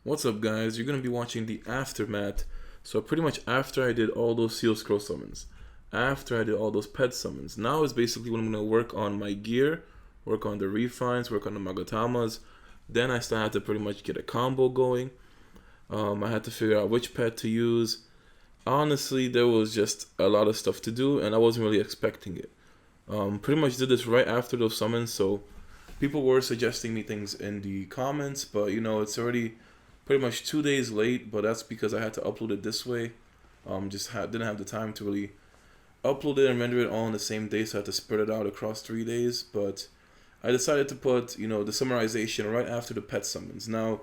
What's up, guys? You're going to be watching the aftermath. So pretty much after I did all those seal scroll summons, after I did all those pet summons, now is basically when I'm going to work on my gear, work on the refines, work on the Magatamas. Then I still had to pretty much get a combo going. I had to figure out which pet to use. Honestly, there was just a lot of stuff to do, and I wasn't really expecting it. Pretty much did this right after those summons, so people were suggesting me things in the comments, but you know, it's already pretty much 2 days late, but that's because I had to upload it this way. Didn't have the time to really upload it and render it all on the same day, so I had to spread it out across 3 days. But I decided to put, the summarization right after the pet summons. Now,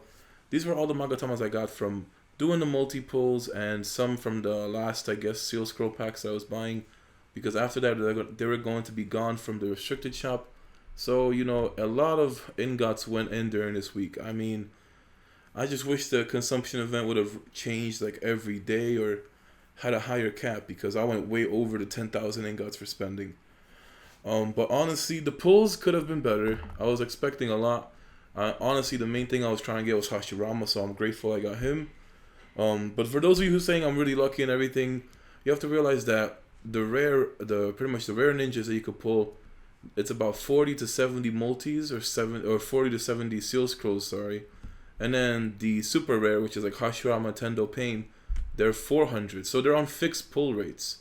these were all the Magatamas I got from doing the multi-pulls and some from the last, I guess, seal scroll packs I was buying, because after that they were going to be gone from the restricted shop. So, a lot of ingots went in during this week. I mean, I just wish the consumption event would have changed like every day or had a higher cap, because I went way over the 10,000 ingots for spending. But honestly, the pulls could have been better. I was expecting a lot. Honestly, the main thing I was trying to get was Hashirama, so I'm grateful I got him. But for those of you who saying I'm really lucky and everything, you have to realize that pretty much the rare ninjas that you could pull, it's about 40 to 70 multis or 40 to 70 seal scrolls, sorry. And then the super rare, which is like Hashirama, Tendo, Pain, they're 400. So they're on fixed pull rates.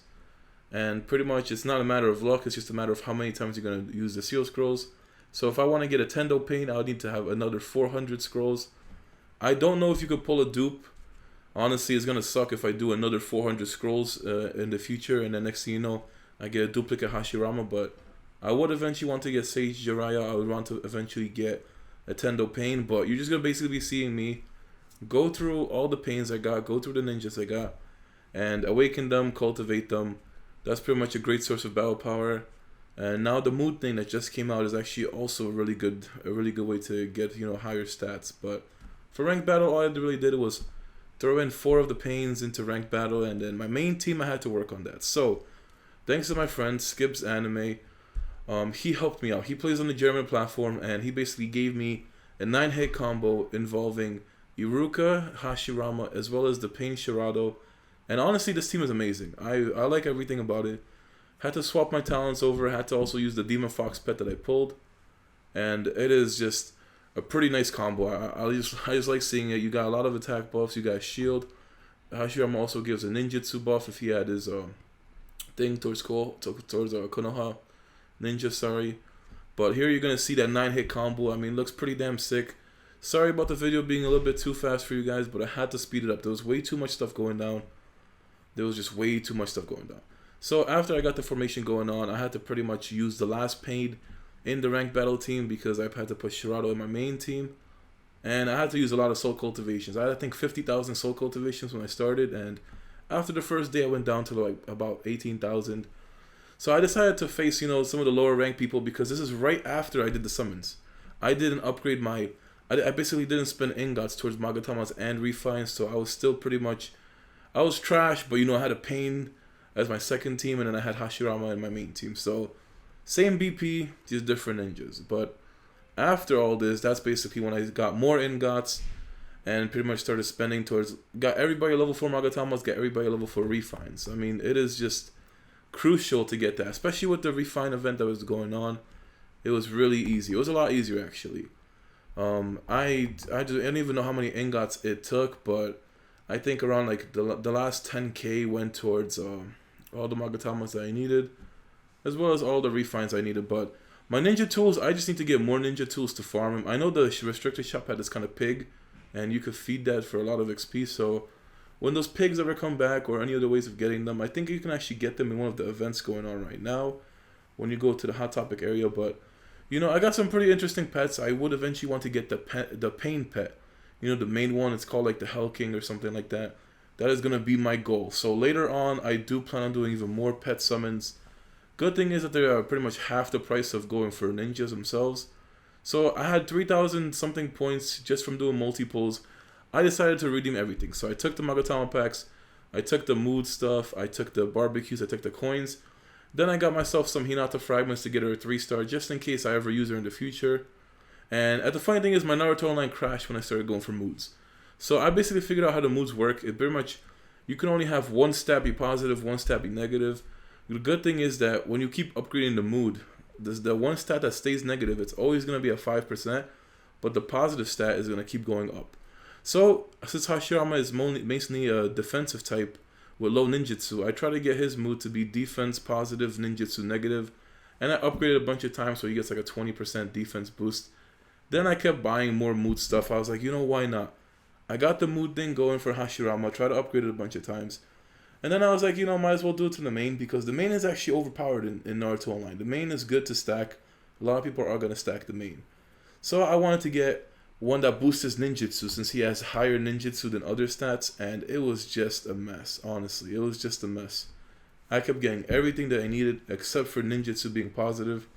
And pretty much it's not a matter of luck, it's just a matter of how many times you're going to use the seal scrolls. So if I want to get a Tendo Pain, I'll need to have another 400 scrolls. I don't know if you could pull a dupe. Honestly, it's going to suck if I do another 400 scrolls in the future, and then next thing you know, I get a duplicate Hashirama. But I would eventually want to get Sage Jiraiya. I would want to eventually get a Tendo Pain, but you're just going to basically be seeing me go through all the pains I got, go through the ninjas I got, and awaken them, cultivate them. That's pretty much a great source of battle power. And now the mood thing that just came out is actually also a really good way to get, higher stats. But for ranked battle, all I really did was throw in 4 of the pains into ranked battle, and then my main team, I had to work on that. So thanks to my friend Skips Anime, he helped me out. He plays on the German platform, and he basically gave me a 9-hit combo involving Iruka, Hashirama, as well as the Pain Shirado. And honestly, this team is amazing. I like everything about it. Had to swap my talents over. Had to also use the Demon Fox pet that I pulled. And it is just a pretty nice combo. I just like seeing it. You got a lot of attack buffs. You got shield. Hashirama also gives a ninjutsu buff if he had his thing towards Konoha ninja, sorry. But here you're going to see that 9-hit combo. I mean, looks pretty damn sick. Sorry about the video being a little bit too fast for you guys, but I had to speed it up. There was way too much stuff going down. There was just way too much stuff going down. So after I got the formation going on, I had to pretty much use the last pain in the ranked battle team, because I had to put Shirado in my main team. And I had to use a lot of soul cultivations. I had, I think, 50,000 soul cultivations when I started, and after the first day I went down to like about 18,000. So I decided to face, some of the lower ranked people, because this is right after I did the summons. I didn't upgrade I basically didn't spend ingots towards Magatamas and refines, so I was still pretty much, I was trash, but I had a Pain as my second team, and then I had Hashirama in my main team. So same BP, just different ninjas. But after all this, that's basically when I got more ingots and pretty much started spending towards, got everybody level 4 Magatamas, got everybody level 4 refines. I mean, it is just crucial to get that, especially with the refine event that was going on. It was really easy. It was a lot easier, actually. I don't even know how many ingots it took, but I think around like the last 10k went towards all the Magatamas that I needed, as well as all the refines I needed. But my ninja tools, I just need to get more ninja tools to farm them. I know the restricted shop had this kind of pig, and you could feed that for a lot of XP. So when those pigs ever come back, or any other ways of getting them, I think you can actually get them in one of the events going on right now when you go to the Hot Topic area. But I got some pretty interesting pets. I would eventually want to get the Pain pet. The main one, it's called like the Hell King or something like that. That is going to be my goal. So later on, I do plan on doing even more pet summons. Good thing is that they are pretty much half the price of going for ninjas themselves. So I had 3,000 something points just from doing multi-pulls. I decided to redeem everything. So I took the Magatama packs, I took the mood stuff, I took the barbecues, I took the coins. Then I got myself some Hinata fragments to get her a 3-star, just in case I ever use her in the future. And the funny thing is, my Naruto Online crashed when I started going for moods. So I basically figured out how the moods work. It very much, you can only have one stat be positive, one stat be negative. The good thing is that when you keep upgrading the mood, the one stat that stays negative, it's always going to be at 5%, but the positive stat is going to keep going up. So since Hashirama is mainly a defensive type with low ninjutsu, I try to get his mood to be defense positive, ninjutsu negative, and I upgraded a bunch of times so he gets like a 20% defense boost. Then I kept buying more mood stuff. I was like, why not? I got the mood thing going for Hashirama, tried to upgrade it a bunch of times. And then I was like, might as well do it to the main, because the main is actually overpowered in Naruto Online. The main is good to stack. A lot of people are going to stack the main. So I wanted to get one that boosts his ninjutsu, since he has higher ninjutsu than other stats, and it was just a mess, honestly. It was just a mess. I kept getting everything that I needed except for ninjutsu being positive.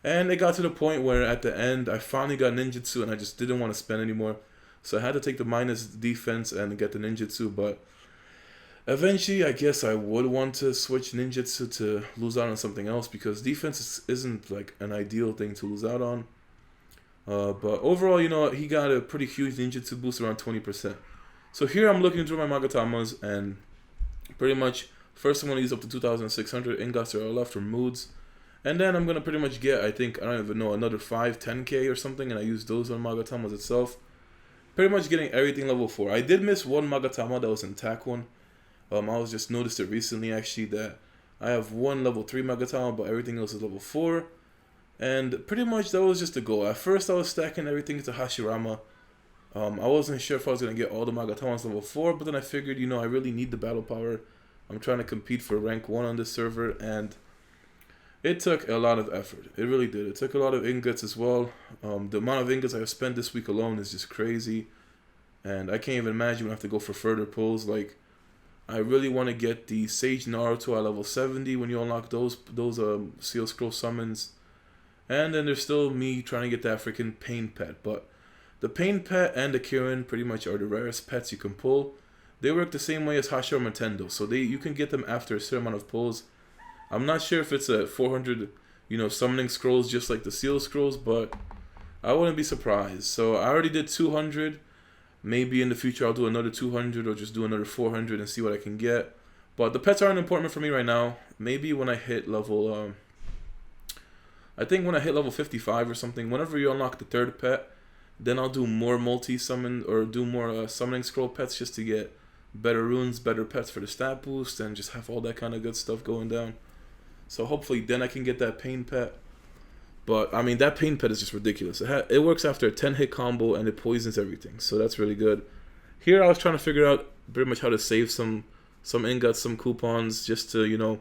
And it got to the point where at the end, I finally got ninjutsu and I just didn't want to spend anymore. So I had to take the minus defense and get the ninjutsu, but eventually I guess I would want to switch ninjutsu to lose out on something else, because defense isn't like an ideal thing to lose out on. But overall, he got a pretty huge ninjutsu boost, around 20%. So here I'm looking through my Magatamas, and pretty much first I'm going to use up to 2,600 ingots that are left for moods. And then I'm going to pretty much get, I don't even know, another 10k or something, and I use those on Magatamas itself. Pretty much getting everything level 4. I did miss one Magatama that was in TAC 1. I was just noticed it recently actually that I have one level 3 Magatama, but everything else is level 4. And pretty much that was just the goal. At first I was stacking everything to Hashirama. I wasn't sure if I was going to get all the Magatamas level 4, but then I figured, I really need the battle power. I'm trying to compete for rank 1 on this server, and it took a lot of effort. It really did. It took a lot of ingots as well. The amount of ingots I've spent this week alone is just crazy. And I can't even imagine when I have to go for further pulls. Like, I really want to get the Sage Naruto at level 70 when you unlock those Seal Scroll summons. And then there's still me trying to get that freaking Pain Pet. But the Pain Pet and the Kirin pretty much are the rarest pets you can pull. They work the same way as Hashirama Tendo. So you can get them after a certain amount of pulls. I'm not sure if it's a 400, summoning scrolls just like the Seal Scrolls, but I wouldn't be surprised. So I already did 200. Maybe in the future I'll do another 200 or just do another 400 and see what I can get. But the pets aren't important for me right now. Maybe when I hit level, I think when I hit level 55 or something, whenever you unlock the third pet, then I'll do more multi-summon or do more summoning scroll pets just to get better runes, better pets for the stat boost, and just have all that kind of good stuff going down. So hopefully then I can get that Pain Pet. But, I mean, that Pain Pet is just ridiculous. It works after a 10-hit combo, and it poisons everything. So that's really good. Here I was trying to figure out pretty much how to save some ingots, some coupons, just to,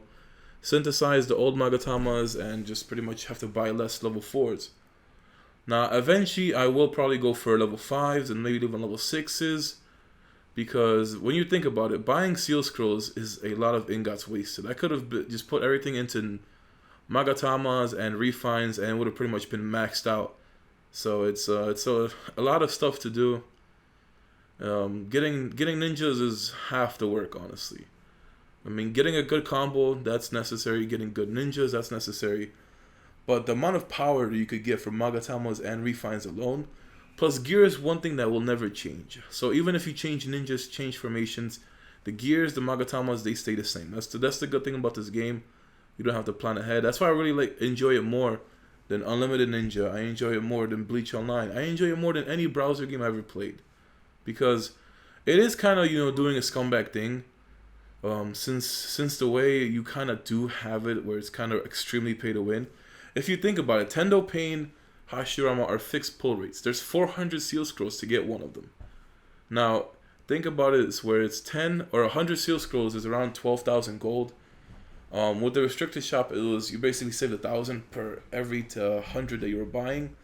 synthesize the old Magatamas and just pretty much have to buy less level 4s. Now, eventually, I will probably go for level 5s and maybe even level 6s. Because when you think about it, buying Seal Scrolls is a lot of ingots wasted. I could have just put everything into Magatamas and refines, and it would have pretty much been maxed out. So it's a lot of stuff to do. Getting ninjas is half the work, honestly. I mean, getting a good combo, that's necessary. Getting good ninjas, that's necessary. But the amount of power that you could get from Magatamas and refines alone, plus gear is one thing that will never change. So even if you change ninjas, change formations, the gears, the Magatamas, they stay the same. That's the good thing about this game. You don't have to plan ahead. That's why I really enjoy it more than Unlimited Ninja. I enjoy it more than Bleach Online. I enjoy it more than any browser game I ever played. Because it is kind of, doing a scumbag thing. Since the way you kind of do have it where it's kind of extremely pay to win. If you think about it, Tendo, Pain, Hashirama are fixed pull rates. There's 400 Seal Scrolls to get one of them. Now, think about it, it's where it's 10 or 100 Seal Scrolls is around 12,000 gold. With the restricted shop, you basically saved 1,000 per every 100 that you were buying.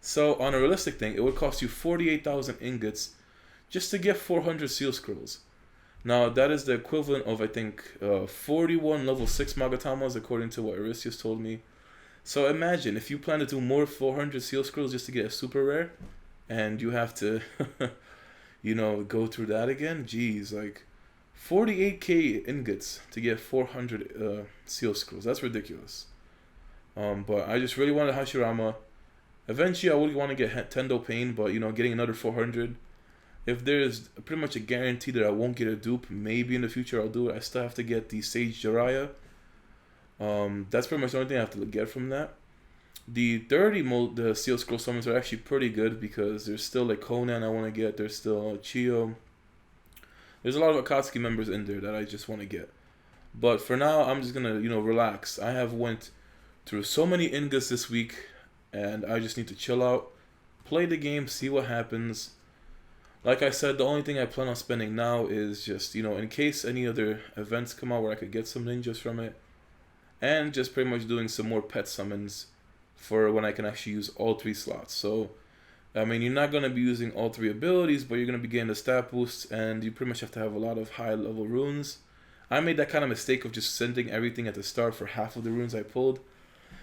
So on a realistic thing, it would cost you 48,000 ingots just to get 400 Seal Scrolls. Now that is the equivalent of, I think, 41 level 6 Magatamas according to what Abyssus told me. So imagine if you plan to do more 400 Seal Scrolls just to get a super rare, and you have to, go through that again. Jeez, like 48k ingots to get 400 Seal Scrolls. That's ridiculous. But I just really wanted Hashirama. Eventually, I would want to get Tendo Pain, but getting another 400. If there's pretty much a guarantee that I won't get a dupe, maybe in the future I'll do it. I still have to get the Sage Jiraiya. That's pretty much the only thing I have to get from that. The 30 mode, the Seal Scroll summons are actually pretty good because there's still like Conan I want to get. There's still Chio. There's a lot of Akatsuki members in there that I just want to get. But for now, I'm just gonna relax. I have went through so many Ingots this week, and I just need to chill out, play the game, see what happens. Like I said, the only thing I plan on spending now is just in case any other events come out where I could get some ninjas from it, and just pretty much doing some more pet summons for when I can actually use all 3 slots. So, I mean, you're not going to be using all 3 abilities, but you're going to be getting the stat boosts, and you pretty much have to have a lot of high level runes. I made that kind of mistake of just sending everything at the start for half of the runes I pulled.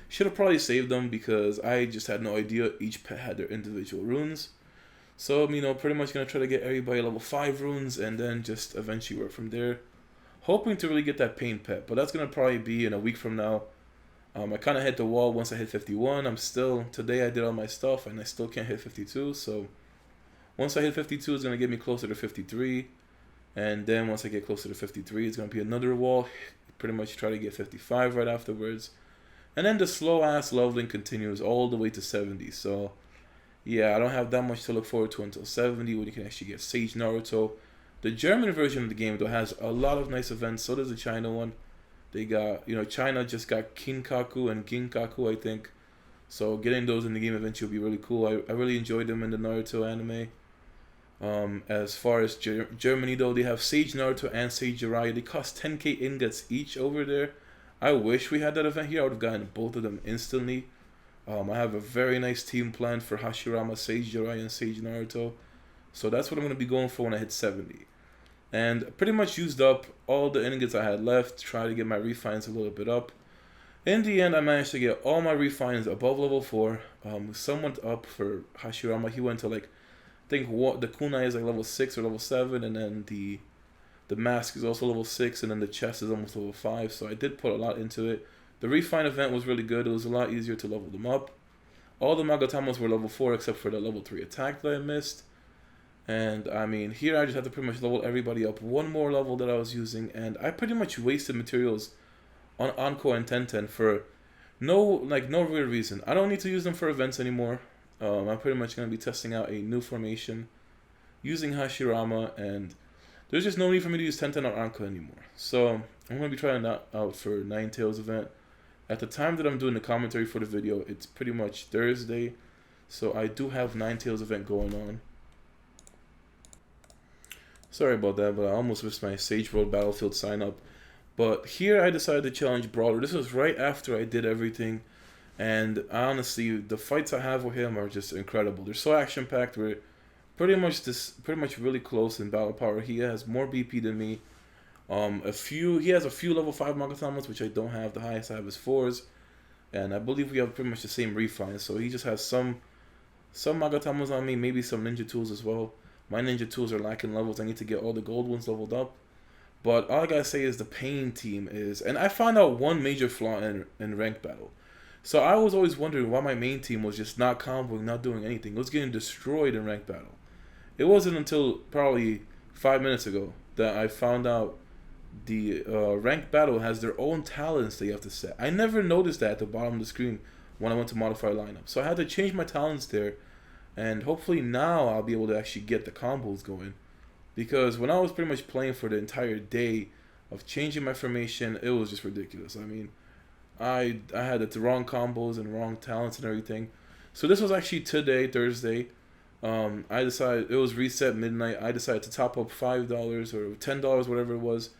Should have probably saved them because I just had no idea each pet had their individual runes. So, pretty much going to try to get everybody level 5 runes and then just eventually work from there. Hoping to really get that pain pet, but that's going to probably be in a week from now. I kind of hit the wall once I hit 51. Today I did all my stuff and I still can't hit 52. So once I hit 52, it's going to get me closer to 53. And then once I get closer to 53, it's going to be another wall. Pretty much try to get 55 right afterwards. And then the slow ass leveling continues all the way to 70. So yeah, I don't have that much to look forward to until 70 when you can actually get Sage Naruto. The German version of the game though has a lot of nice events. So does the China one. They got, China just got Kinkaku and Ginkaku, I think. So getting those in the game eventually will be really cool. I really enjoyed them in the Naruto anime. As far as Germany though, they have Sage Naruto and Sage Jiraiya. They cost 10k ingots each over there. I wish we had that event here. I would have gotten both of them instantly. I have a very nice team planned for Hashirama, Sage Jiraiya, and Sage Naruto. So that's what I'm going to be going for when I hit 70. And pretty much used up all the ingots I had left, try to get my refines a little bit up. In the end, I managed to get all my refines above level 4. Some went up for Hashirama. He went to I think the kunai is level 6 or level 7, and then the mask is also level 6, and then the chest is almost level 5. So I did put a lot into it. The refine event was really good. It was a lot easier to level them up. All the Magatamas were level 4 except for the level 3 attack that I missed. And I mean, here I just have to pretty much level everybody up one more level that I was using, and I pretty much wasted materials on Anko and Tenten for no real reason. I don't need to use them for events anymore. I'm pretty much going to be testing out a new formation using Hashirama, and there's just no need for me to use Tenten or Anko anymore. So I'm going to be trying that out for Ninetales event. At the time that I'm doing the commentary for the video, it's pretty much Thursday, so I do have Ninetales event going on. Sorry about that, but I almost missed my Sage World Battlefield sign up. But here I decided to challenge Brawler. This was right after I did everything. And honestly, the fights I have with him are just incredible. They're so action-packed. We're pretty much really close in battle power. He has more BP than me. He has a few level 5 Magatamas, which I don't have. The highest I have is 4s. And I believe we have pretty much the same refine. So he just has some Magatamas on me, maybe some ninja tools as well. My ninja tools are lacking levels. I need to get all the gold ones leveled up. But all I gotta say is the Pain team is... And I found out one major flaw in ranked battle. So I was always wondering why my main team was just not comboing, not doing anything. It was getting destroyed in ranked battle. It wasn't until probably 5 minutes ago that I found out the ranked battle has their own talents that you have to set. I never noticed that at the bottom of the screen when I went to modify lineup. So I had to change my talents there. And hopefully now I'll be able to actually get the combos going. Because when I was pretty much playing for the entire day of changing my formation, it was just ridiculous. I mean, I had the wrong combos and wrong talents and everything. So this was actually today, Thursday. I decided, it was reset midnight. I decided to top up $5 or $10, whatever it was.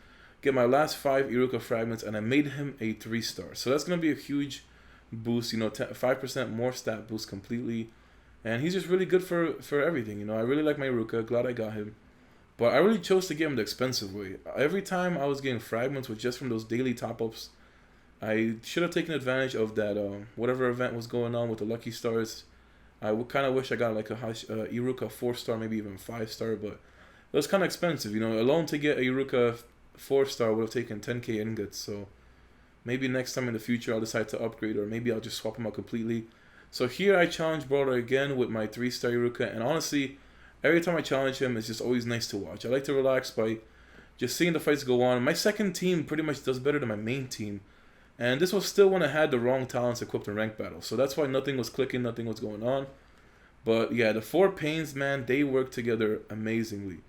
Get my last 5 Iruka fragments, and I made him a 3-star. So that's going to be a huge boost, 5% more stat boost completely. And he's just really good for everything, I really like my Iruka, glad I got him. But I really chose to get him the expensive way. Every time I was getting fragments with just from those daily top-ups, I should have taken advantage of that, whatever event was going on with the Lucky Stars. I kind of wish I got like a Iruka 4-star, maybe even 5-star, but it was kind of expensive, Alone to get a Iruka 4-star would have taken 10k ingots, so maybe next time in the future I'll decide to upgrade, or maybe I'll just swap him out completely. So here I challenge Brawler again with my 3-star Iruka, and honestly, every time I challenge him, it's just always nice to watch. I like to relax by just seeing the fights go on. My second team pretty much does better than my main team. And this was still when I had the wrong talents equipped in ranked battle. So that's why nothing was clicking, nothing was going on. But yeah, the 4 pains, man, they work together amazingly.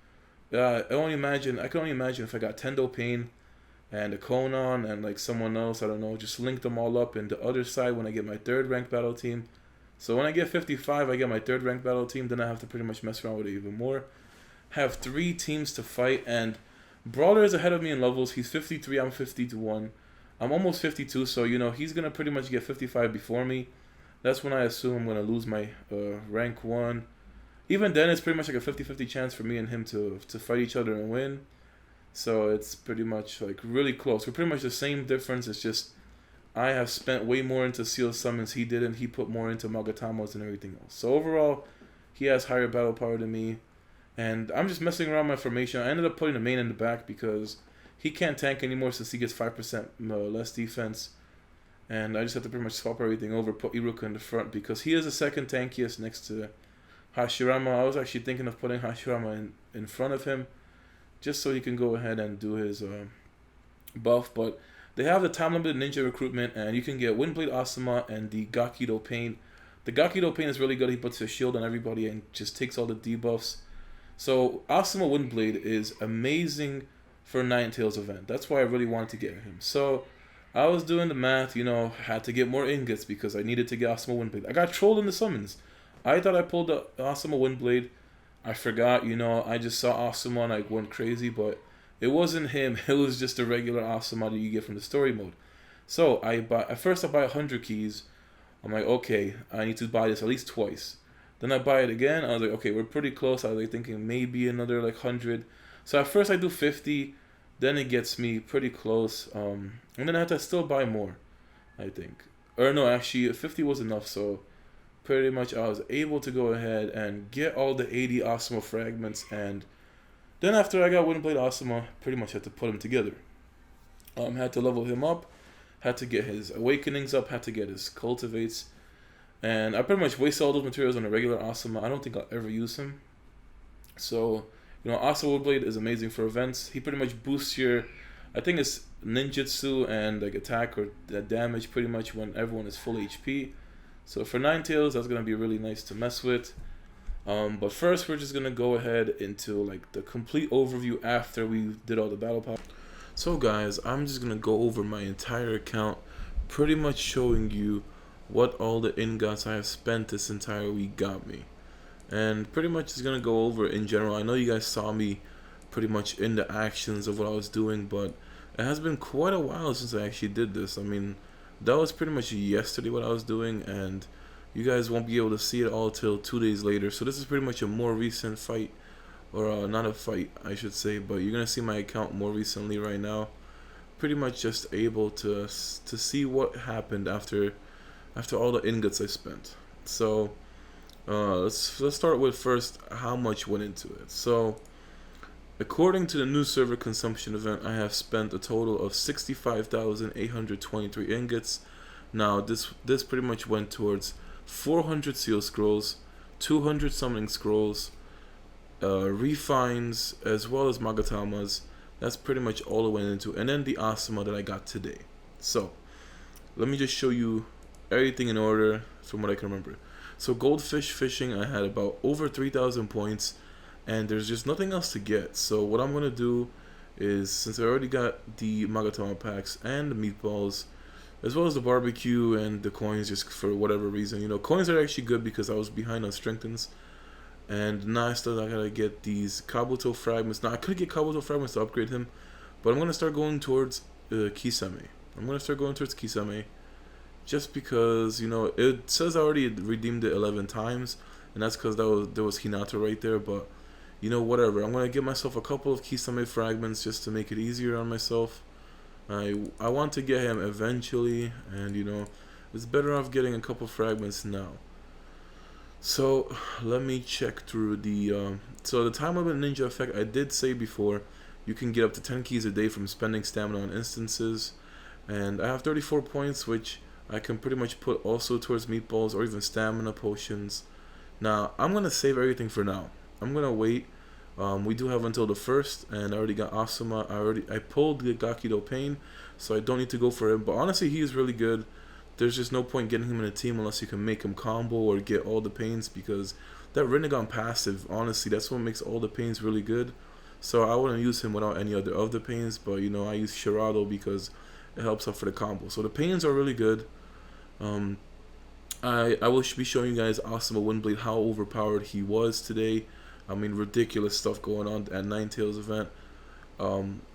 I can only imagine if I got Tendo Pain and a Conan and like someone else, I don't know, just link them all up in the other side when I get my 3rd ranked battle team. So when I get 55, I get my 3rd ranked battle team, then I have to pretty much mess around with it even more. Have 3 teams to fight, and Brawler is ahead of me in levels. He's 53, I'm 51. I'm almost 52, so you know, he's going to pretty much get 55 before me. That's when I assume I'm going to lose my rank 1. Even then, it's pretty much like a 50-50 chance for me and him to fight each other and win. So it's pretty much like really close. We're pretty much the same difference. It's just I have spent way more into seal summons. He didn't. He put more into Magatamas and everything else. So overall, he has higher battle power than me. And I'm just messing around my formation. I ended up putting the main in the back because he can't tank anymore since he gets 5% less defense. And I just have to pretty much swap everything over, put Iruka in the front because he is the second tankiest next to Hashirama. I was actually thinking of putting Hashirama in front of him just so he can go ahead and do his buff. But they have the time-limited ninja recruitment, and you can get Windblade Asuma and the Gakido Pain. The Gakido Pain is really good. He puts a shield on everybody and just takes all the debuffs. So Asuma Windblade is amazing for Ninetales event. That's why I really wanted to get him. So I was doing the math, you know, had to get more ingots because I needed to get Asuma Windblade. I got trolled in the summons. I thought I pulled the Asuma Windblade. I forgot, you know, I just saw Asuma and I went crazy, but it wasn't him. It was just a regular Asuma that you get from the story mode. So at first I buy 100 keys. I'm like, okay, I need to buy this at least twice. Then I buy it again. I was like, okay, we're pretty close. I was like thinking maybe another like 100. So at first I do 50. Then it gets me pretty close. And then I have to still buy more, I think. Or no, actually 50 was enough. So pretty much I was able to go ahead and get all the 80 Asuma fragments. And then after I got Windblade Asuma, pretty much had to put him together. Had to level him up. Had to get his awakenings up. Had to get his cultivates. And I pretty much wasted all those materials on a regular Asuma. I don't think I'll ever use him. So, you know, Asuma Windblade is amazing for events. He pretty much boosts your, I think it's ninjutsu and like attack or damage pretty much when everyone is full HP. So for Ninetales, that's going to be really nice to mess with. But first, we're just going to go ahead into like the complete overview after we did all the battle pop. So guys, I'm just going to go over my entire account, pretty much showing you what all the ingots I have spent this entire week got me. And pretty much just going to go over in general. I know you guys saw me pretty much in the actions of what I was doing, but it has been quite a while since I actually did this. I mean, that was pretty much yesterday what I was doing, and you guys won't be able to see it all till 2 days later. So this is pretty much a more recent fight, or not a fight I should say, but you're going to see my account more recently right now. Pretty much just able to see what happened after all the ingots I spent. So let's start with first how much went into it. So according to the new server consumption event, I have spent a total of 65,823 ingots. Now this pretty much went towards 400 seal scrolls, 200 summoning scrolls, refines, as well as magatamas. That's pretty much all it went into, and then the Asuma that I got today. So let me just show you everything in order from what I can remember. So Goldfish Fishing, I had about over 3,000 points, and there's just nothing else to get. So what I'm gonna do is, since I already got the Magatama packs and the meatballs, as well as the barbecue and the coins, just for whatever reason, you know, coins are actually good because I was behind on strengthens. And now I gotta get these Kabuto fragments. Now I could get Kabuto fragments to upgrade him, but I'm gonna start going towards Kisame. Kisame, just because, you know, it says I already redeemed it 11 times, and that's because there was Hinata right there. But you know, whatever. I'm gonna give myself a couple of Kisame fragments just to make it easier on myself. I want to get him eventually, and you know, it's better off getting a couple fragments now. So let me check through the so the time limit ninja effect. I did say before, you can get up to 10 keys a day from spending stamina on instances, and I have 34 points, which I can pretty much put also towards meatballs or even stamina potions. Now I'm gonna save everything for now. I'm gonna wait. We do have until the 1st, and I already got Asuma. I pulled the Gakido Pain, so I don't need to go for him. But honestly, he is really good. There's just no point getting him in a team unless you can make him combo or get all the pains, because that Rinnegan passive, honestly, that's what makes all the pains really good. So I wouldn't use him without any other of the pains, but you know, I use Shirado because it helps out for the combo. So the pains are really good. I will be showing you guys Asuma Windblade, how overpowered he was today. I mean, ridiculous stuff going on at Ninetales event.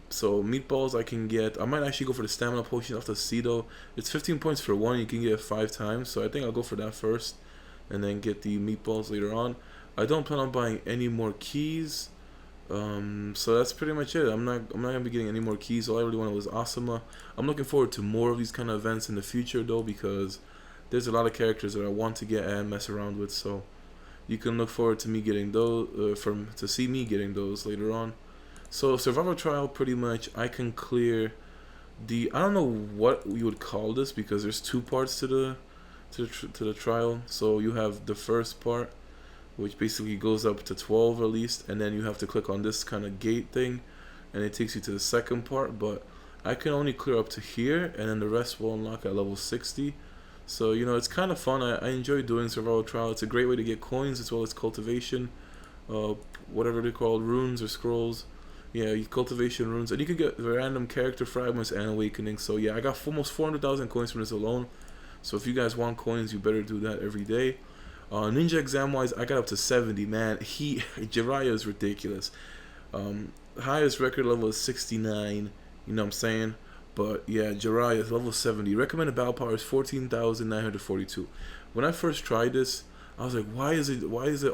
So meatballs I can get. I might actually go for the stamina potion after Cedo. It's 15 points for one. You can get it 5 times. So I think I'll go for that first, and then get the meatballs later on. I don't plan on buying any more keys. So that's pretty much it. I'm not gonna be getting any more keys. All I really wanted was Asuma. I'm looking forward to more of these kind of events in the future though, because there's a lot of characters that I want to get and mess around with. So you can look forward to me getting those, to see me getting those later on. So survival trial, pretty much I can clear the, I don't know what you would call this, because there's 2 parts to the trial. So you have the first part, which basically goes up to 12 at least, and then you have to click on this kind of gate thing, and it takes you to the second part. But I can only clear up to here, and then the rest will unlock at level 60. So you know, it's kind of fun. I enjoy doing survival trial. It's a great way to get coins as well as cultivation, whatever they're called, runes or scrolls. Yeah, cultivation runes, and you can get random character fragments and awakening. So yeah, I got almost 400,000 coins from this alone. So if you guys want coins, you better do that every day. Ninja exam wise, I got up to 70. Man, Jiraiya is ridiculous. Highest record level is 69. You know what I'm saying? But yeah, Jiraiya is level 70. Recommended battle power is 14,942. When I first tried this, I was like, why is it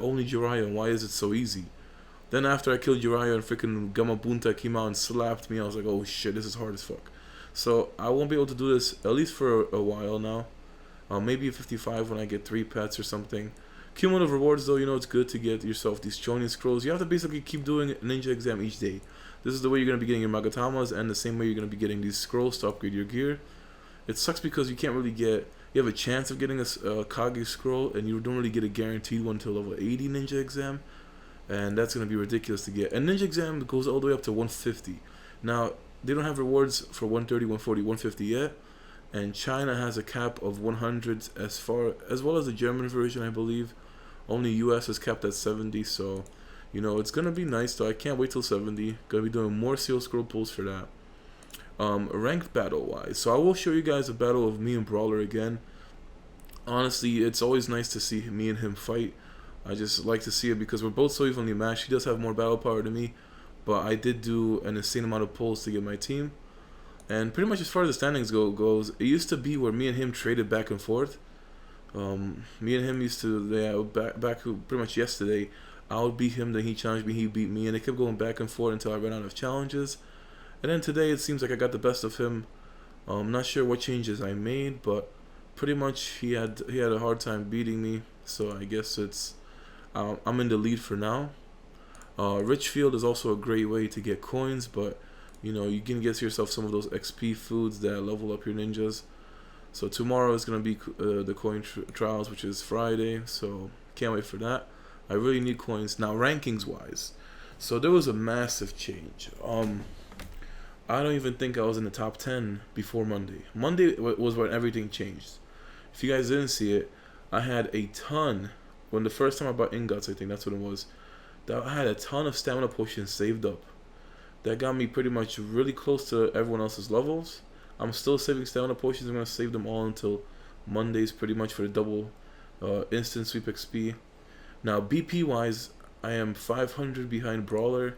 only Jiraiya, and why is it so easy? Then after I killed Jiraiya and freaking Gamabunta came out and slapped me, I was like, oh shit, this is hard as fuck. So I won't be able to do this at least for a while now. Maybe 55 when I get 3 pets or something. Cumulative rewards though, you know, it's good to get yourself these Chonin scrolls. You have to basically keep doing ninja exam each day. This is the way you're going to be getting your Magatamas, and the same way you're going to be getting these scrolls to upgrade your gear. It sucks because you can't really get, you have a chance of getting a Kage scroll, and you don't really get a guaranteed one until level 80 ninja exam. And that's going to be ridiculous to get. And ninja exam goes all the way up to 150. Now, they don't have rewards for 130, 140, 150 yet. And China has a cap of 100 as well as the German version, I believe. Only US is capped at 70, so you know, it's gonna be nice though. I can't wait till 70. Gonna be doing more seal scroll pulls for that. Ranked battle wise, so I will show you guys a battle of me and Brawler again. Honestly, it's always nice to see me and him fight. I just like to see it because we're both so evenly matched. He does have more battle power than me, but I did do an insane amount of pulls to get my team. And pretty much as far as the standings goes, it used to be where me and him traded back and forth. Me and him used to, back pretty much yesterday, I would beat him, then he challenged me, he beat me, and it kept going back and forth until I ran out of challenges. And then today it seems like I got the best of him. I'm not sure what changes I made, but pretty much he had a hard time beating me. So I guess it's I'm in the lead for now. Richfield is also a great way to get coins, but you know, you can get yourself some of those XP foods that level up your ninjas. So tomorrow is going to be the coin trials, which is Friday, so can't wait for that. I really need coins. Now, rankings wise, so there was a massive change. I don't even think I was in the top 10 before Monday. Monday was when everything changed. If you guys didn't see it, I had a ton, when the first time I bought Ingots, I think that's what it was, that I had a ton of stamina potions saved up. That got me pretty much really close to everyone else's levels. I'm still saving stamina potions. I'm going to save them all until Mondays pretty much for the double instant sweep XP. Now BP wise, I am 500 behind Brawler,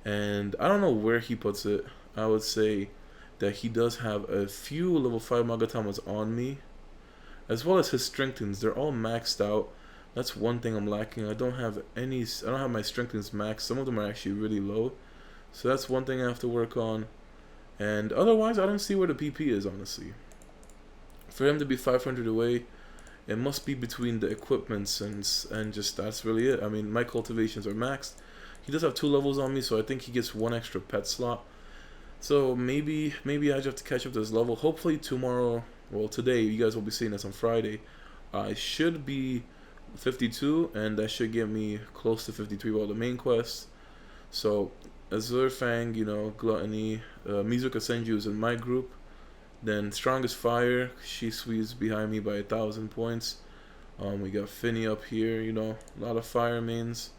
and I don't know where he puts it. I would say that he does have a few level 5 Magatamas on me, as well as his strengthens. They're all maxed out. That's one thing I'm lacking. I don't have my strengthens maxed. Some of them are actually really low. So that's one thing I have to work on. And otherwise, I don't see where the PP is, honestly. For him to be 500 away, it must be between the equipments and just that's really it. I mean, my cultivations are maxed. He does have 2 levels on me, so I think he gets 1 extra pet slot. So maybe I just have to catch up to his level. Hopefully tomorrow, well today, you guys will be seeing this on Friday. I should be 52, and that should get me close to 53 with all the main quests. So Azure Fang, you know, Gluttony, Mizuka Senju is in my group. Then Strongest Fire, she squeezed behind me by 1,000 points. We got Finny up here, you know, a lot of fire mains.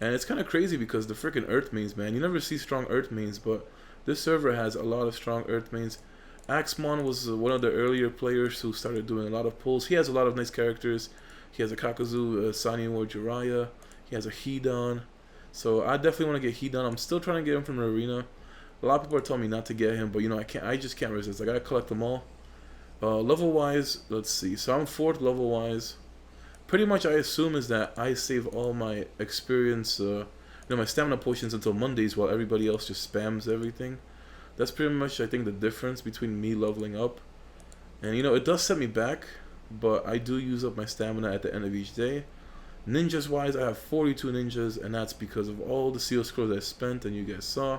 And it's kind of crazy because the freaking earth mains, man, you never see strong earth mains, but this server has a lot of strong earth mains. Axmon was one of the earlier players who started doing a lot of pulls. He has a lot of nice characters. He has a Kakazu, Sani or Jiraiya. He has a Hedon. So I definitely want to get Hedon. I'm still trying to get him from the arena. A lot of people are telling me not to get him, but you know, I just can't resist. I gotta collect them all. Level wise, let's see. So I'm 4th level wise. Pretty much I assume is that I save all my experience, you know, my stamina potions until Mondays while everybody else just spams everything. That's pretty much, I think, the difference between me leveling up. And you know, it does set me back, but I do use up my stamina at the end of each day. Ninjas wise, I have 42 ninjas, and that's because of all the seal scrolls I spent and you guys saw.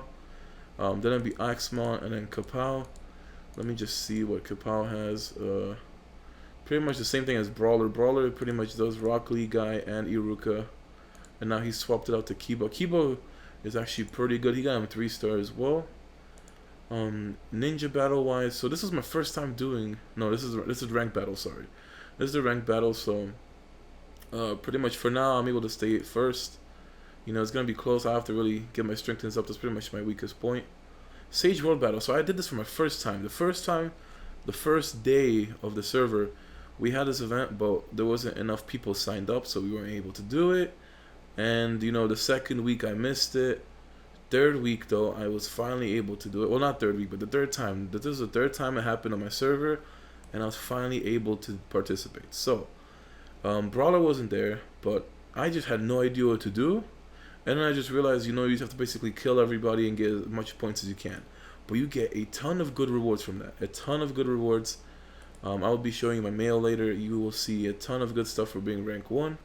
Then it'd be Axmon and then Kapow. Let me just see what Kapow has. Pretty much the same thing as Brawler. Brawler pretty much does Rock Lee guy and Iruka. And now he swapped it out to Kiba. Kiba is actually pretty good. He got him 3 stars as well. Ninja battle wise, so this is my first time doing, no, this is ranked battle, sorry. This is the ranked battle, so pretty much for now I'm able to stay first. You know, it's gonna be close. I have to really get my strength up. That's pretty much my weakest point. Sage World Battle. So I did this for my first time. The first day of the server, we had this event, but there wasn't enough people signed up, so we weren't able to do it. And you know, the second week I missed it. Third week though, I was finally able to do it. Well, not third week, but the third time. This is the third time it happened on my server, and I was finally able to participate. So, Brawler wasn't there, but I just had no idea what to do. And then I just realized, you know, you have to basically kill everybody and get as much points as you can. But you get a ton of good rewards from that. A ton of good rewards. I will be showing you my mail later. You will see a ton of good stuff for being rank 1.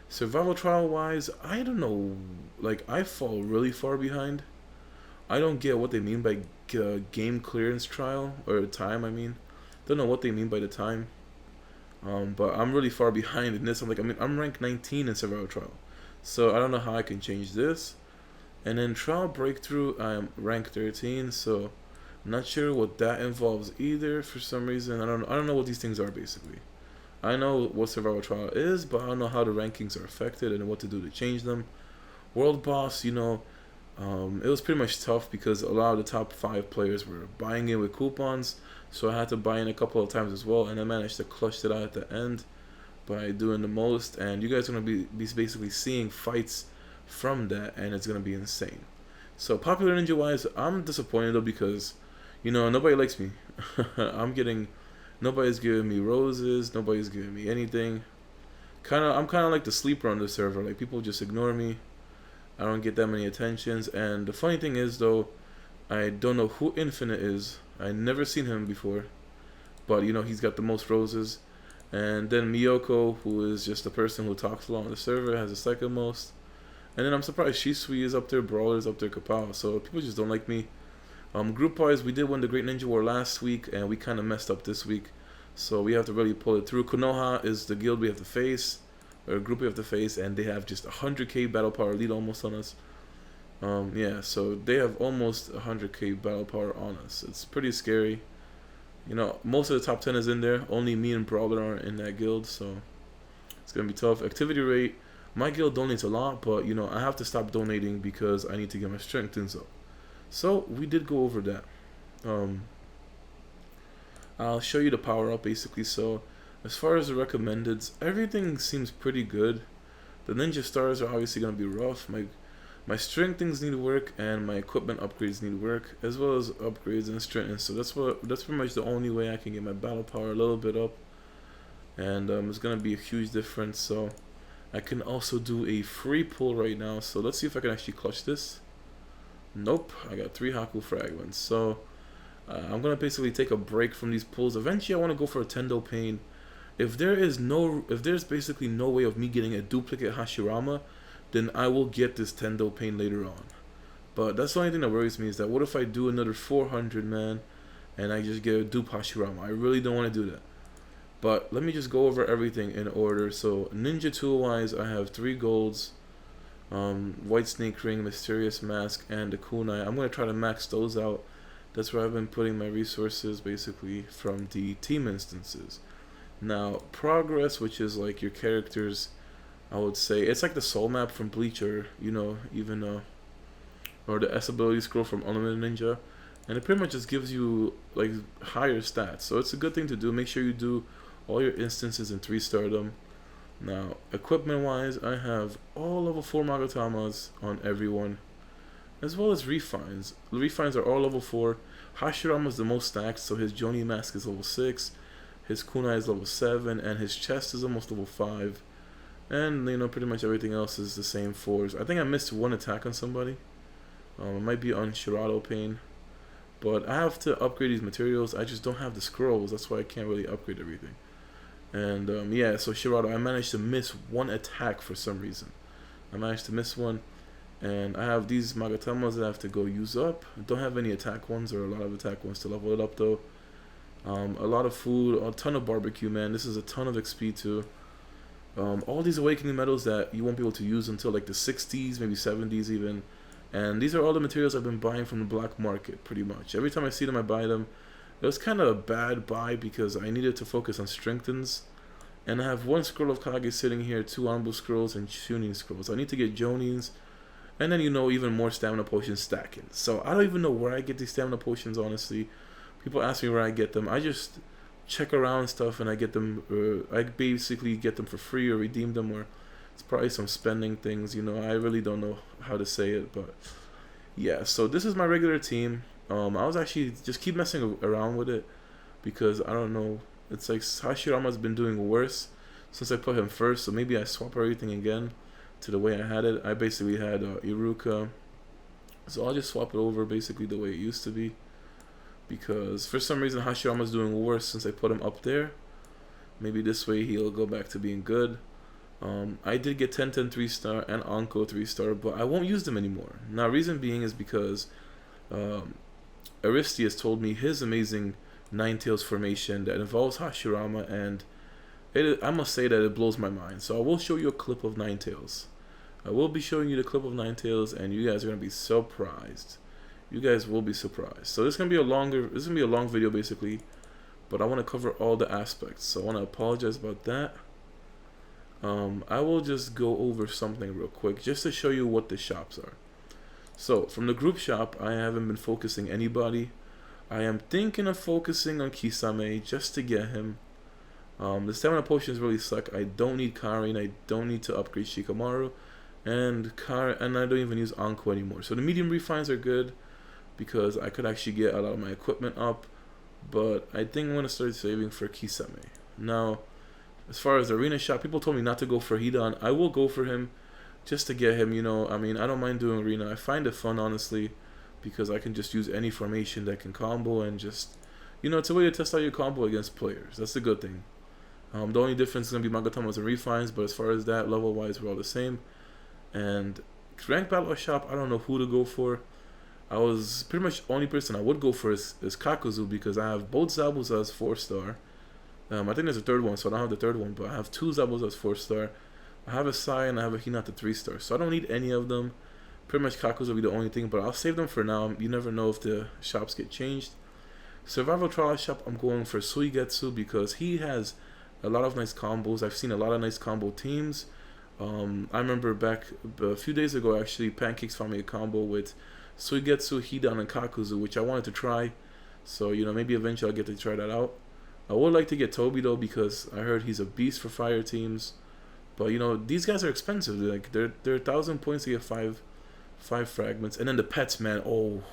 Survival trial wise, I don't know. Like, I fall really far behind. I don't get what they mean by game clearance trial. Or time, I mean. Don't know what they mean by the time. But I'm really far behind in this. I'm ranked 19 in survival trial. So I don't know how I can change this. And then trial breakthrough, I am rank 13, so I'm not sure what that involves either for some reason. I don't know what these things are basically. I know what survival trial is, but I don't know how the rankings are affected and what to do to change them. World boss, you know, it was pretty much tough because a lot of the top 5 players were buying in with coupons, so I had to buy in a couple of times as well, and I managed to clutch it out at the end by doing the most. And you guys are going to be basically seeing fights from that, and it's going to be insane. So popular ninja wise, I'm disappointed though because, you know, nobody likes me. Nobody's giving me roses, nobody's giving me anything. I'm kind of like the sleeper on the server. Like, people just ignore me. I don't get that many attentions. And the funny thing is though, I don't know who Infinite is. I never seen him before, but you know, he's got the most roses. And then Miyoko, who is just the person who talks a lot on the server, has the second most. And then I'm surprised Shisui is up there, Brawler's up there, Kapow. So people just don't like me. Group wise, we did win the Great Ninja War last week, and we kind of messed up this week. So we have to really pull it through. Konoha is the guild we have to face, or group we have to face, and they have just 100k battle power lead almost on us. Yeah, so they have almost 100k battle power on us. It's pretty scary. You know, most of the top 10 is in there. Only me and Brawler aren't in that guild, so it's gonna be tough. Activity rate. My guild donates a lot, but you know, I have to stop donating because I need to get my strength in. So we did go over that. I'll show you the power up basically. So as far as the recommendeds, everything seems pretty good. The ninja stars are obviously gonna be rough. My strength things need work, and my equipment upgrades need work, as well as upgrades and strength. So that's pretty much the only way I can get my battle power a little bit up, and it's gonna be a huge difference. So I can also do a free pull right now. So let's see if I can actually clutch this. Nope, I got 3 Haku fragments. So I'm gonna basically take a break from these pulls. Eventually, I want to go for a Tendo Pain. If there's basically no way of me getting a duplicate Hashirama, then I will get this Tendo Pain later on. But that's the only thing that worries me, is that what if I do another 400, man, and I just get a dupe Hashirama? I really don't want to do that. But let me just go over everything in order. So ninja tool wise, I have 3 golds, white snake ring, mysterious mask, and the kunai. I'm gonna try to max those out. That's where I've been putting my resources basically from the team instances. Now progress, which is like your characters, I would say it's like the soul map from Bleach, or even or the S ability scroll from Unlimited Ninja, and it pretty much just gives you like higher stats. So it's a good thing to do. Make sure you do all your instances in 3-stardom. Now equipment wise, I have all level 4 Magatamas on everyone, as well as refines. The refines are all level 4. Hashirama is the most stacked, so his Jonin mask is level 6, his kunai is level 7, and his chest is almost level 5. And pretty much everything else is the same 4s. I think I missed one attack on somebody. It might be on Shirado Pain. But I have to upgrade these materials. I just don't have the scrolls. That's why I can't really upgrade everything. And yeah, so Shirado, I managed to miss one attack for some reason. I managed to miss one. And I have these Magatamas that I have to go use up. I don't have any attack ones or a lot of attack ones to level it up though. A lot of food, a ton of barbecue, man. This is a ton of XP too. All these awakening medals that you won't be able to use until like the 60s, maybe 70s even. And these are all the materials I've been buying from the black market pretty much. Every time I see them, I buy them. It was kind of a bad buy because I needed to focus on strengthens. And I have 1 scroll of Kage sitting here, 2 Anbu scrolls, and Chunin scrolls. I need to get Jonins, and then even more stamina potions stacking. So I don't even know where I get these stamina potions, honestly. People ask me where I get them. I just check around stuff and I get them. I basically get them for free or redeem them, or it's probably some spending things. I really don't know how to say it, but yeah. So this is my regular team. I was actually just keep messing around with it because I don't know. It's like Hashirama's been doing worse since I put him first, so maybe I swap everything again to the way I had it. I basically had Iruka, so I'll just swap it over basically the way it used to be, because for some reason Hashirama's doing worse since I put him up there. Maybe this way he'll go back to being good. I did get 10-10 3-star and Anko 3-star, but I won't use them anymore. Now reason being is because Aristius told me his amazing Ninetales formation that involves Hashirama, and I must say that it blows my mind. So I will show you a clip of Ninetales. I will be showing you the clip of Ninetales, and you guys are gonna be surprised. You guys will be surprised. So this is gonna be a long video basically, but I want to cover all the aspects. So I want to apologize about that. I will just go over something real quick just to show you what the shops are. So from the group shop, I haven't been focusing anybody. I am thinking of focusing on Kisame just to get him. The stamina potions really suck. I don't need Karin. I don't need to upgrade Shikamaru, and I don't even use Anko anymore. So the medium refines are good because I could actually get a lot of my equipment up. But I think I'm gonna start saving for Kisame. Now, as far as the arena shop, people told me not to go for Hidan. I will go for him just to get him. I mean, I don't mind doing arena. I find it fun, honestly, because I can just use any formation that can combo, and just it's a way to test out your combo against players. That's the good thing. The only difference is gonna be Magatamas and refines, but as far as that, level wise, we're all the same. And rank battle shop, I don't know who to go for. I was pretty much the only person I would go for is Kakuzu, because I have both Zabuzas 4-star. I think there's a third one, so I don't have the third one, but I have 2 Zabuzas 4-star. I have a Sai and I have a Hinata 3-star, so I don't need any of them. Pretty much Kakuzu will be the only thing, but I'll save them for now. You never know if the shops get changed. Survival Trial shop, I'm going for Suigetsu because he has a lot of nice combos. I've seen a lot of nice combo teams. I remember back a few days ago, actually, Pancakes found me a combo with Suigetsu, Hidan, and Kakuzu, which I wanted to try. So, maybe eventually I'll get to try that out. I would like to get Toby, though, because I heard he's a beast for fire teams. But, these guys are expensive. They're 1,000 points to get 5 fragments. And then the pets, man. Oh,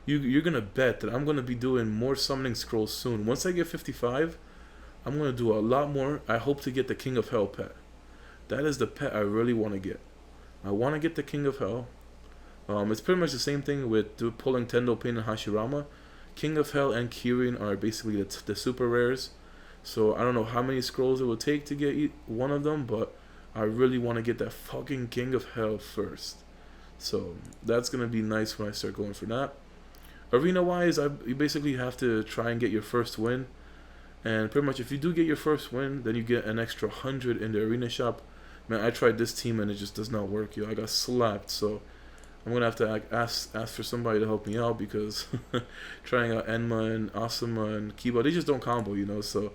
you're going to bet that I'm going to be doing more summoning scrolls soon. Once I get 55, I'm going to do a lot more. I hope to get the King of Hell pet. That is the pet I really want to get. I want to get the King of Hell. It's pretty much the same thing with pulling Tendo Pain and Hashirama. King of Hell and Kirin are basically the super rares. So I don't know how many scrolls it will take to get one of them, but I really want to get that fucking King of Hell first. So that's going to be nice when I start going for that. Arena wise, you basically have to try and get your first win. And pretty much if you do get your first win, then you get an extra 100 in the arena shop. Man, I tried this team and it just does not work, yo. I got slapped, so I'm gonna have to ask for somebody to help me out, because trying out Enma and Asuma and Kiba, they just don't combo, you know. So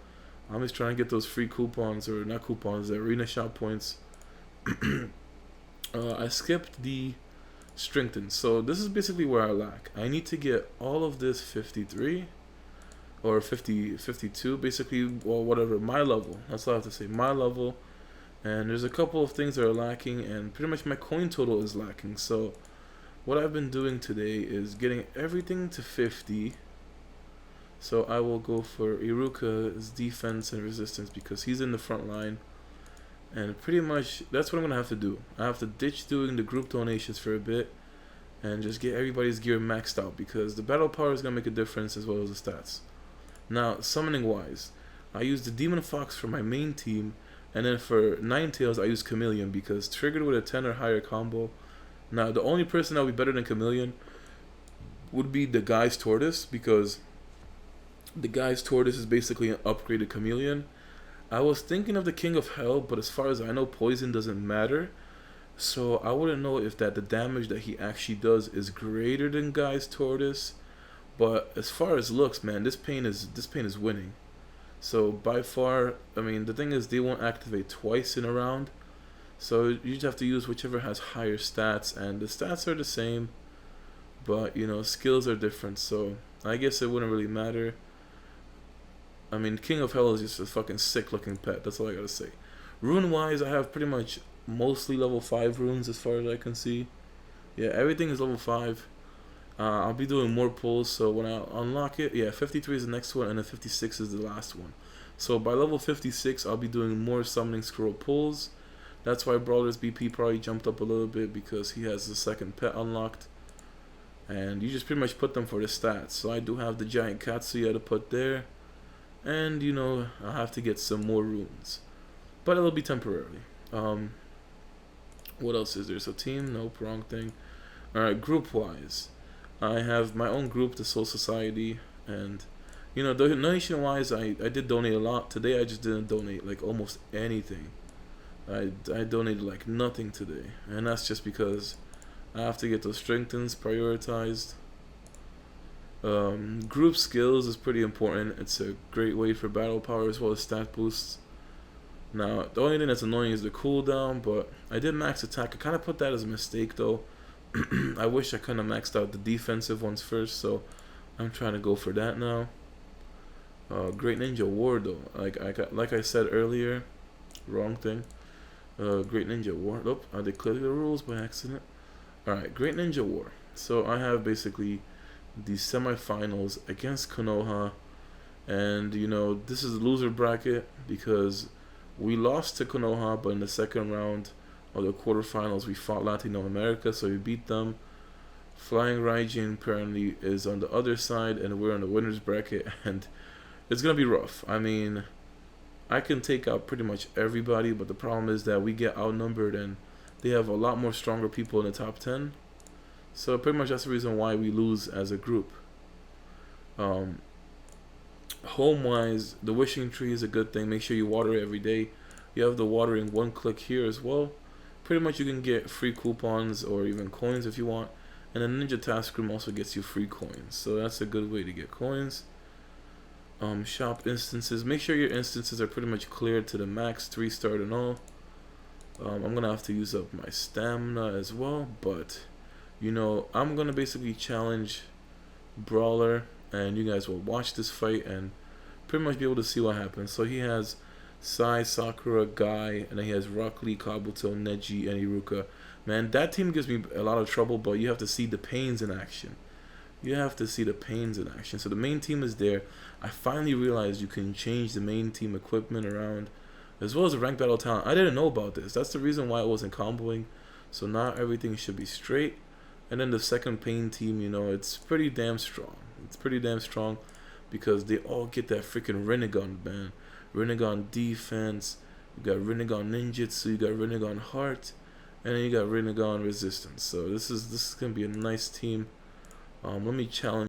I'm just trying to get those free coupons, or not coupons, the arena shop points. I skipped the strengthen, so this is basically where I lack. I need to get all of this 53 or 52, basically, well, whatever, my level. That's all I have to say, my level. And there's a couple of things that are lacking, and pretty much my coin total is lacking. So what I've been doing today is getting everything to 50. So I will go for Iruka's defense and resistance, because he's in the front line. And pretty much that's what I'm going to have to do. I have to ditch doing the group donations for a bit and just get everybody's gear maxed out, because the battle power is going to make a difference as well as the stats. Now, summoning wise, I use the Demon Fox for my main team, and then for Ninetales I use Chameleon, because triggered with a 10 or higher combo. Now, the only person that would be better than Chameleon would be the Guy's Tortoise, because the Guy's Tortoise is basically an upgraded Chameleon. I was thinking of the King of Hell, but as far as I know, poison doesn't matter. So I wouldn't know if the damage that he actually does is greater than Guy's Tortoise. But as far as looks, man, this pain is winning. So by far, I mean, the thing is, they won't activate twice in a round. So you just have to use whichever has higher stats, and the stats are the same, but you know, skills are different. So I guess it wouldn't really matter. I mean, King of Hell is just a fucking sick looking pet. That's all I gotta say. Rune wise, I have pretty much mostly level 5 runes as far as I can see. Yeah, everything is level 5. I'll be doing more pulls, so when I unlock it, yeah, 53 is the next one, and then 56 is the last one. So by level 56, I'll be doing more summoning scroll pulls. That's why Brawler's BP probably jumped up a little bit, because he has the second pet unlocked. And you just pretty much put them for the stats. So I do have the giant Katsuya to put there. And, you know, I'll have to get some more runes. But it'll be temporarily. What else is there? So team, nope, wrong thing. Alright, group-wise, I have my own group, the Soul Society. And, you know, donation-wise, I did donate a lot. Today I just didn't donate, like, almost anything. I donated, like, nothing today. And that's just because I have to get those strengthens prioritized. Group skills is pretty important. It's a great way for battle power as well as stat boosts. Now, the only thing that's annoying is the cooldown, but I did max attack. I kind of put that as a mistake though. I wish I kind of maxed out the defensive ones first, so I'm trying to go for that now. Great Ninja War though, like I said earlier, wrong thing. Great Ninja War. Nope, I did clear the rules by accident. Alright, Great Ninja War. So I have basically the semifinals against Konoha, and you know, this is a loser bracket because we lost to Konoha, but in the second round of the quarterfinals we fought Latino America, so we beat them. Flying Raijin apparently is on the other side, and we're on the winners bracket, and it's gonna be rough. I mean, I can take out pretty much everybody, but the problem is that we get outnumbered, and they have a lot more stronger people in the top 10. So pretty much that's the reason why we lose as a group. Home-wise, the wishing tree is a good thing. Make sure you water it every day. You have the watering one click here as well. Pretty much you can get free coupons or even coins if you want. And the Ninja Task Room also gets you free coins. So that's a good way to get coins. Shop instances. Make sure your instances are pretty much cleared to the max, 3-star and all. I'm going to have to use up my stamina as well, but you know, I'm gonna basically challenge Brawler, and you guys will watch this fight and pretty much be able to see what happens. So he has Sai, Sakura, Guy, and then he has Rock Lee, Kabuto, Neji, and Iruka. Man, that team gives me a lot of trouble, but you have to see the pains in action. You have to see the pains in action. So the main team is there. I finally realized you can change the main team equipment around, as well as the ranked battle talent. I didn't know about this. That's the reason why I wasn't comboing. So now everything should be straight. And then the second pain team, you know, it's pretty damn strong. It's pretty damn strong because they all get that freaking Rinnegan, man. Rinnegan defense, you got Rinnegan ninjutsu, you got Rinnegan heart, and then you got Rinnegan resistance. So this is gonna be a nice team. Let me challenge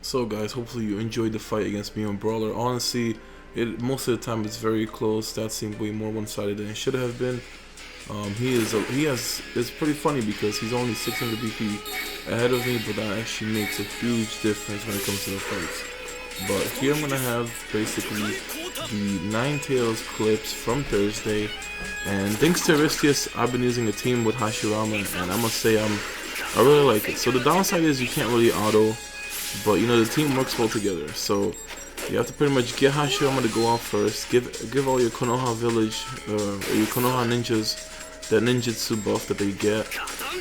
So guys, hopefully you enjoyed the fight against me on Brawler. Honestly, most of the time it's very close. That seemed way more one-sided than it should have been. It's pretty funny because he's only 600 BP ahead of me, but that actually makes a huge difference when it comes to the fights. But here I'm gonna have basically the Ninetales clips from Thursday, and thanks to Aristius, I've been using a team with Hashirama, and I must say I really like it. So the downside is you can't really auto, but you know the team works well together. So you have to pretty much get Hashirama to go off first, give all your Konoha village, your Konoha ninjas that ninjutsu buff that they get.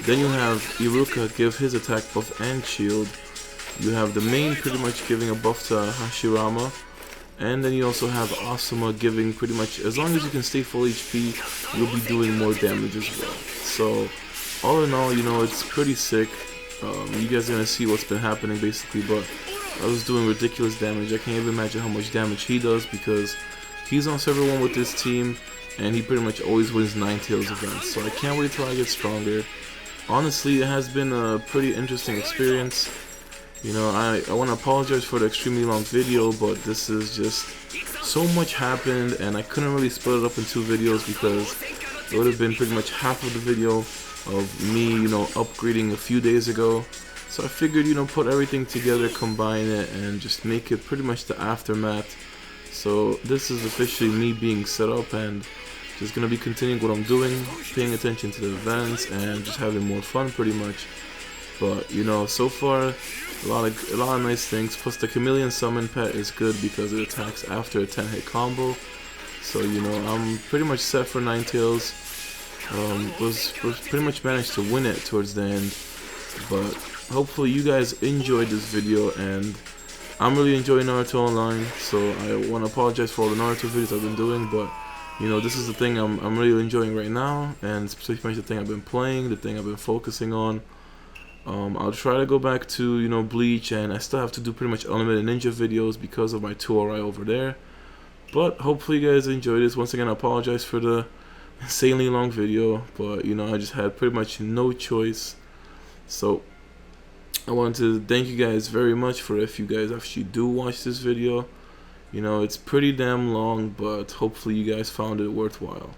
Then you have Iruka give his attack buff and shield. You have the main pretty much giving a buff to Hashirama, and then you also have Asuma giving pretty much, as long as you can stay full HP, you'll be doing more damage as well. So all in all, you know, it's pretty sick. You guys are gonna see what's been happening basically, but I was doing ridiculous damage. I can't even imagine how much damage he does because he's on server 1 with this team, and he pretty much always wins Ninetales events. So I can't wait till I get stronger. Honestly, it has been a pretty interesting experience. You know, I want to apologize for the extremely long video, but this is just so much happened, and I couldn't really split it up in 2 videos because it would have been pretty much half of the video of me, you know, upgrading a few days ago. So I figured, you know, put everything together, combine it, and just make it pretty much the aftermath. So this is officially me being set up and just gonna be continuing what I'm doing, paying attention to the events, and just having more fun pretty much. But you know, so far a lot of nice things. Plus the Chameleon Summon pet is good because it attacks after a 10-hit combo. So you know, I'm pretty much set for Ninetales. Was pretty much managed to win it towards the end, but hopefully you guys enjoyed this video, and I'm really enjoying Naruto Online. So I want to apologize for all the Naruto videos I've been doing, but you know, this is the thing I'm really enjoying right now, and it's pretty much the thing I've been playing, the thing I've been focusing on. I'll try to go back to, you know, Bleach, and I still have to do pretty much Unlimited Ninja videos because of my 2RI over there. But hopefully you guys enjoyed this. Once again, I apologize for the insanely long video, but you know, I just had pretty much no choice. So I wanted to thank you guys very much for if you guys actually do watch this video. You know, it's pretty damn long, but hopefully you guys found it worthwhile.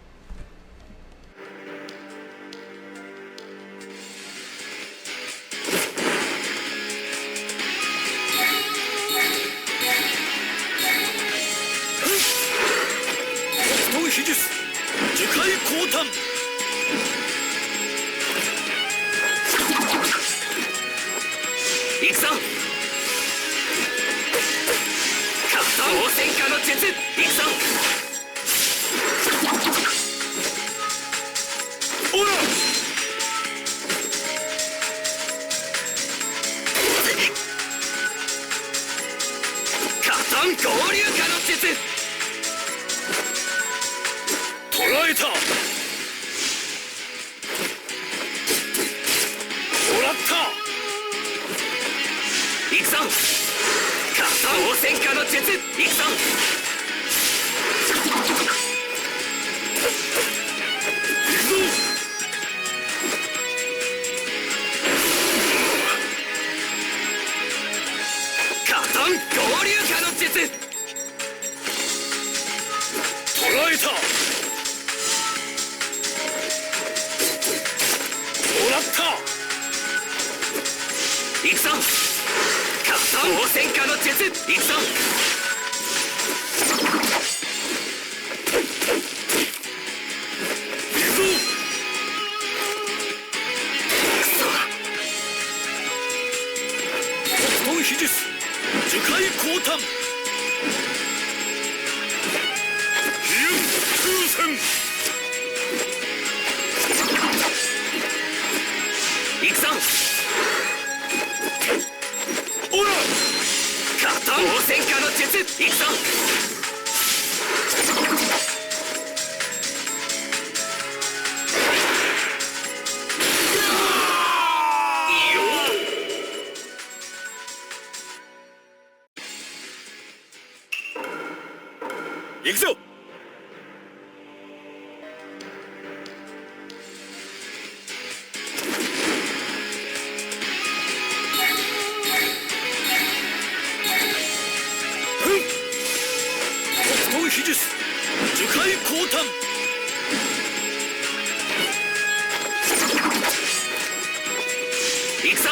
くぞ。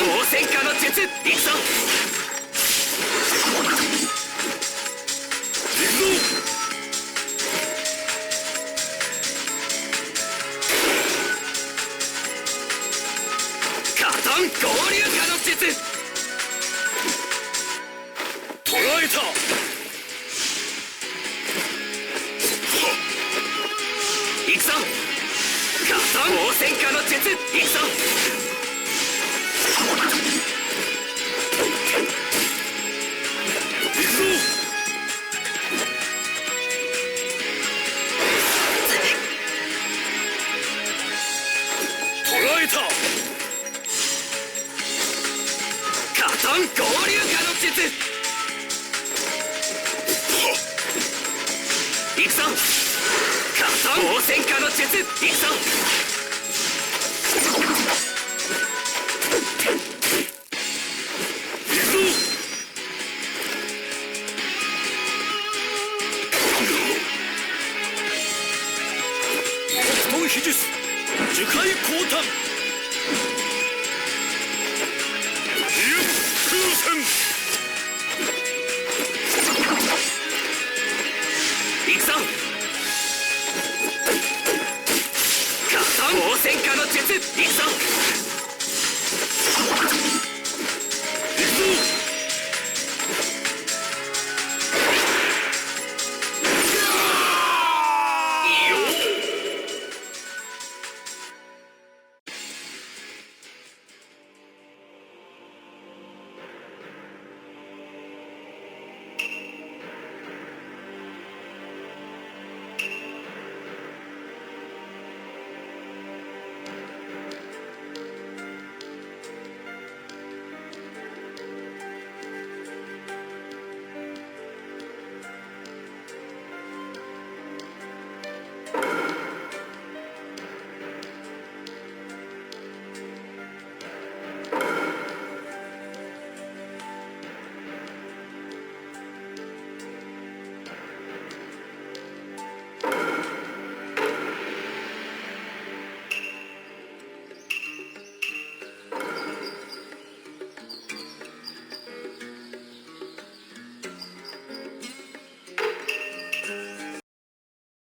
応戦下の術、いくぞ。いくぞ。カトン合流下の術。捕らえた。いくぞ。カトン応戦下の術、いくぞ。合流化の術。いくぞ。カトン応戦化の術。いくぞ。いくぞ。北東秘術樹海降誕。いくぞ。カトン応戦化の術。いくぞ。いくぞ。